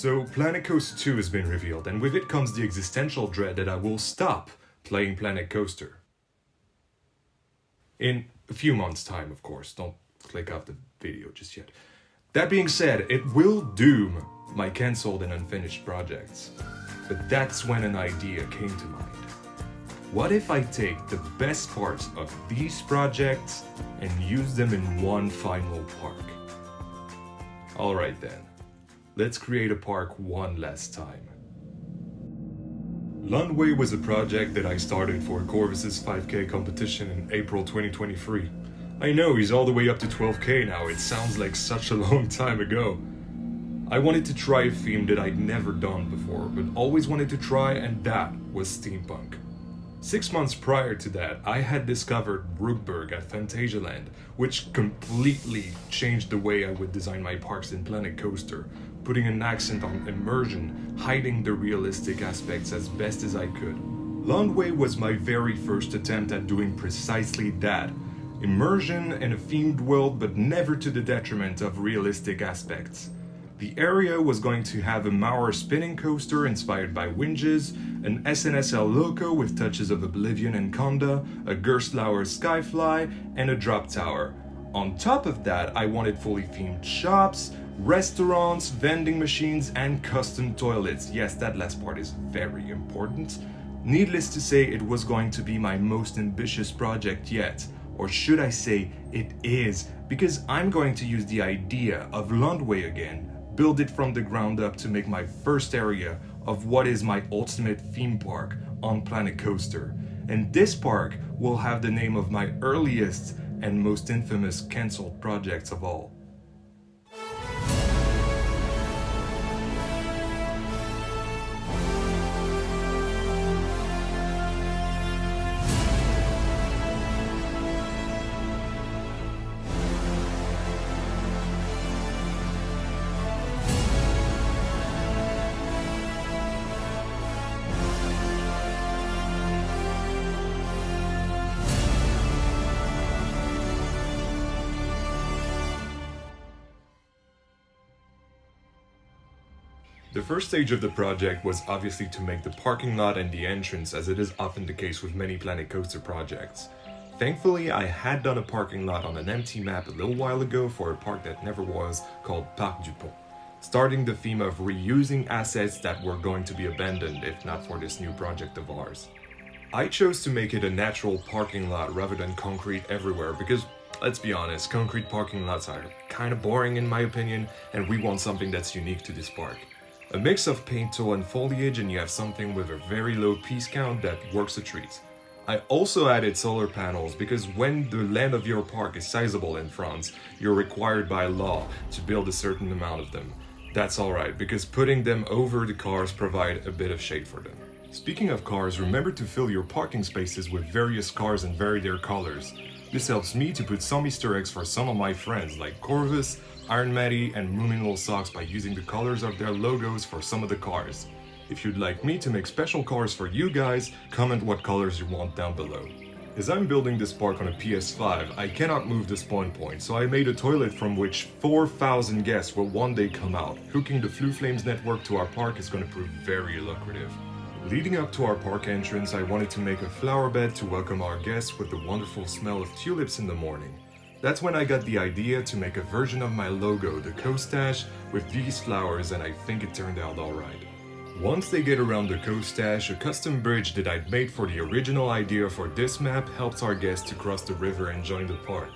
So Planet Coaster 2 has been revealed, and with it comes the existential dread that I will stop playing Planet Coaster. In a few months' time, of course. Don't click off the video just yet. That being said, it will doom my cancelled and unfinished projects. But that's when an idea came to mind. What if I take the best parts of these projects and use them in one final park? Alright then, let's create a park one last time. Lundway was a project that I started for Corvus's 5K competition in April 2023. I know he's all the way up to 12K now, it sounds like such a long time ago. I wanted to try a theme that I'd never done before, but always wanted to try, and that was steampunk. 6 months prior to that, I had discovered Rookburgh at Phantasialand, which completely changed the way I would design my parks in Planet Coaster, putting an accent on immersion, hiding the realistic aspects as best as I could. Lundway was my very first attempt at doing precisely that. Immersion in a themed world, but never to the detriment of realistic aspects. The area was going to have a Maurer spinning coaster inspired by Winges, an SNSL Loco with touches of Oblivion and Conda, a Gerstlauer Skyfly, and a drop tower. On top of that, I wanted fully themed shops, restaurants, vending machines, and custom toilets. Yes, that last part is very important. Needless to say, it was going to be my most ambitious project yet. Or should I say, it is, because I'm going to use the idea of Lundway again, build it from the ground up to make my first area of what is my ultimate theme park on Planet Coaster. And this park will have the name of my earliest and most infamous cancelled projects of all. The first stage of the project was obviously to make the parking lot and the entrance, as it is often the case with many Planet Coaster projects. Thankfully, I had done a parking lot on an empty map a little while ago for a park that never was, called Parc du Pont, starting the theme of reusing assets that were going to be abandoned if not for this new project of ours. I chose to make it a natural parking lot rather than concrete everywhere because, let's be honest, concrete parking lots are kind of boring in my opinion, and we want something that's unique to this park. A mix of paint tool and foliage, and you have something with a very low piece count that works a treat. I also added solar panels because when the land of your park is sizable in France, you're required by law to build a certain amount of them. That's alright, because putting them over the cars provide a bit of shade for them. Speaking of cars, remember to fill your parking spaces with various cars and vary their colors. This helps me to put some Easter eggs for some of my friends like Corvus, Iron Matty, and Moomin Little Socks by using the colors of their logos for some of the cars. If you'd like me to make special cars for you guys, comment what colors you want down below. As I'm building this park on a PS5, I cannot move the spawn point, so I made a toilet from which 4,000 guests will one day come out. Hooking the Flu Flames network to our park is going to prove very lucrative. Leading up to our park entrance, I wanted to make a flower bed to welcome our guests with the wonderful smell of tulips in the morning. That's when I got the idea to make a version of my logo, the Coastache, with these flowers, and I think it turned out alright. Once they get around the Coastache, a custom bridge that I'd made for the original idea for this map helps our guests to cross the river and join the park.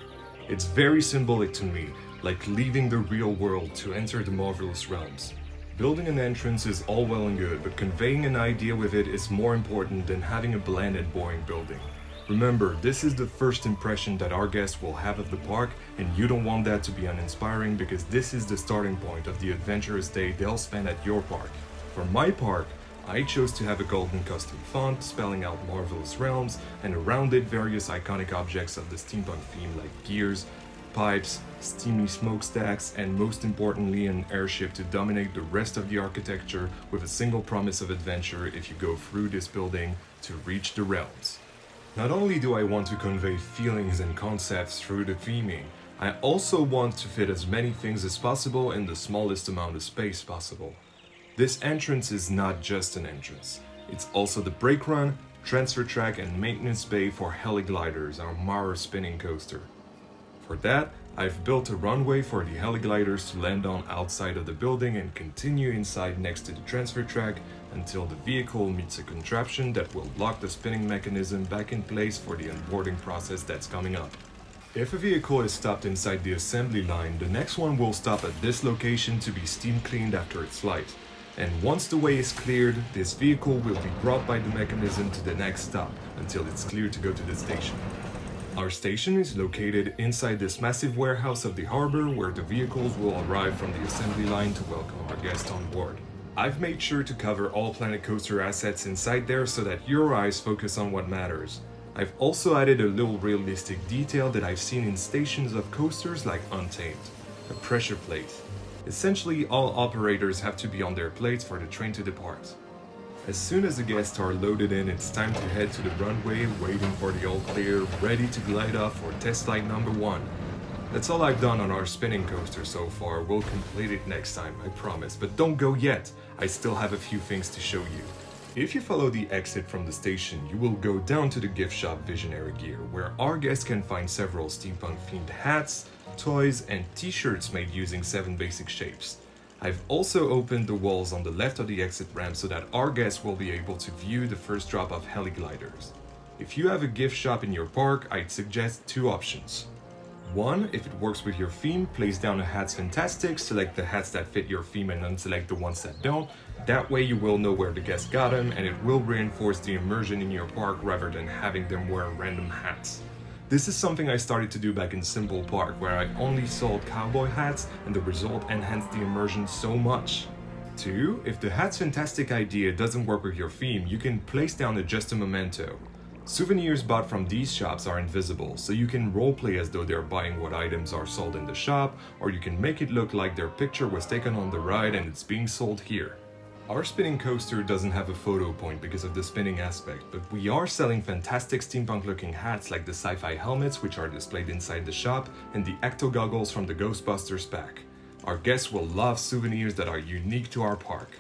It's very symbolic to me, like leaving the real world to enter the Marvellous realms. Building an entrance is all well and good, but conveying an idea with it is more important than having a bland and boring building. Remember, this is the first impression that our guests will have of the park, and you don't want that to be uninspiring because this is the starting point of the adventurous day they'll spend at your park. For my park, I chose to have a golden custom font spelling out Marvellous Realms, and around it various iconic objects of the steampunk theme like gears, pipes, steamy smokestacks, and most importantly an airship to dominate the rest of the architecture with a single promise of adventure if you go through this building to reach the realms. Not only do I want to convey feelings and concepts through the theming, I also want to fit as many things as possible in the smallest amount of space possible. This entrance is not just an entrance. It's also the brake run, transfer track and maintenance bay for heligliders, our Mara spinning coaster. For that, I've built a runway for the heligliders to land on outside of the building and continue inside next to the transfer track until the vehicle meets a contraption that will lock the spinning mechanism back in place for the onboarding process that's coming up. If a vehicle is stopped inside the assembly line, the next one will stop at this location to be steam cleaned after its flight. And once the way is cleared, this vehicle will be brought by the mechanism to the next stop until it's cleared to go to the station. Our station is located inside this massive warehouse of the harbor where the vehicles will arrive from the assembly line to welcome our guests on board. I've made sure to cover all Planet Coaster assets inside there so that your eyes focus on what matters. I've also added a little realistic detail that I've seen in stations of coasters like Untamed, a pressure plate. Essentially, all operators have to be on their plates for the train to depart. As soon as the guests are loaded in, it's time to head to the runway, waiting for the all clear, ready to glide off for test flight number 1. That's all I've done on our spinning coaster so far. We'll complete it next time, I promise. But don't go yet, I still have a few things to show you. If you follow the exit from the station, you will go down to the gift shop Visionary Gear, where our guests can find several steampunk themed hats, toys, and t-shirts made using 7 basic shapes. I've also opened the walls on the left of the exit ramp so that our guests will be able to view the first drop of heligliders. If you have a gift shop in your park, I'd suggest 2 options. 1, if it works with your theme, place down a Hats Fantastic, select the hats that fit your theme and unselect the ones that don't. That way you will know where the guests got them and it will reinforce the immersion in your park rather than having them wear random hats. This is something I started to do back in Simple Park, where I only sold cowboy hats and the result enhanced the immersion so much. 2, if the Hats Fantastic idea doesn't work with your theme, you can place down just a memento. Souvenirs bought from these shops are invisible, so you can roleplay as though they're buying what items are sold in the shop, or you can make it look like their picture was taken on the ride and it's being sold here. Our spinning coaster doesn't have a photo point because of the spinning aspect, but we are selling fantastic steampunk looking hats like the sci-fi helmets which are displayed inside the shop and the ecto goggles from the Ghostbusters pack. Our guests will love souvenirs that are unique to our park.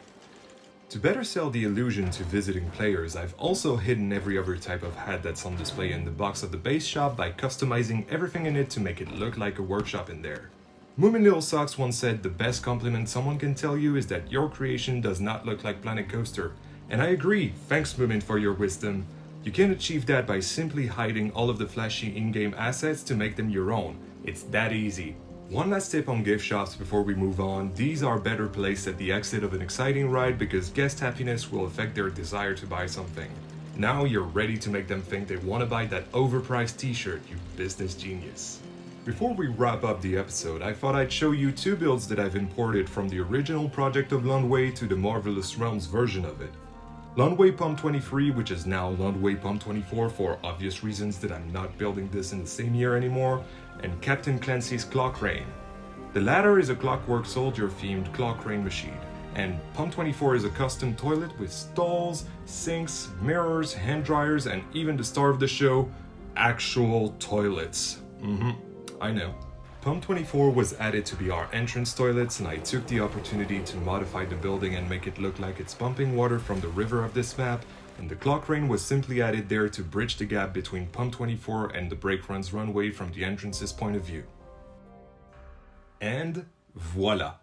To better sell the illusion to visiting players, I've also hidden every other type of hat that's on display in the box of the base shop by customizing everything in it to make it look like a workshop in there. Moomin Little Socks once said the best compliment someone can tell you is that your creation does not look like Planet Coaster. And I agree, thanks Moomin for your wisdom. You can achieve that by simply hiding all of the flashy in-game assets to make them your own. It's that easy. One last tip on gift shops before we move on, these are better placed at the exit of an exciting ride because guest happiness will affect their desire to buy something. Now you're ready to make them think they want to buy that overpriced t-shirt, you business genius. Before we wrap up the episode, I thought I'd show you 2 builds that I've imported from the original project of Lundway to the Marvellous Realms version of it. Lundway Pump 23, which is now Lundway Pump 24 for obvious reasons that I'm not building this in the same year anymore, and Captain Clancy's Clock Rain. The latter is a Clockwork Soldier themed Clock Rain machine, and Pump 24 is a custom toilet with stalls, sinks, mirrors, hand dryers, and even the star of the show, actual toilets. I know. Pump 24 was added to be our entrance toilets, and I took the opportunity to modify the building and make it look like it's pumping water from the river of this map, and the Clock Rain was simply added there to bridge the gap between Pump 24 and the Brake Run's runway from the entrance's point of view. And voila!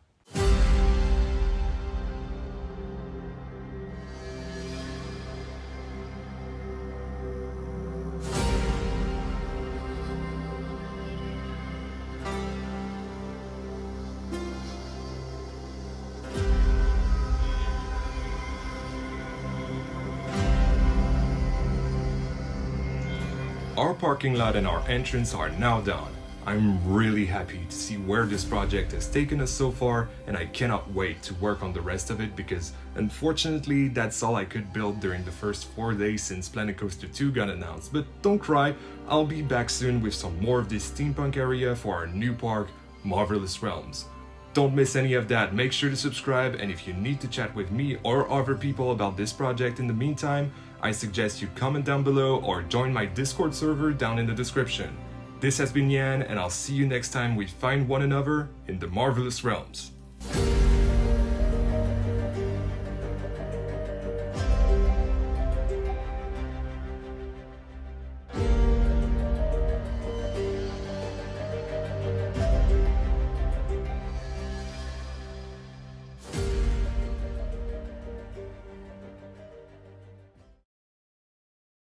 Our parking lot and our entrance are now done. I'm really happy to see where this project has taken us so far, and I cannot wait to work on the rest of it because unfortunately that's all I could build during the first 4 days since Planet Coaster 2 got announced. But don't cry, I'll be back soon with some more of this steampunk area for our new park, Marvellous Realms. Don't miss any of that, make sure to subscribe, and if you need to chat with me or other people about this project in the meantime, I suggest you comment down below or join my Discord server down in the description. This has been Yan, and I'll see you next time we find one another in the Marvellous Realms.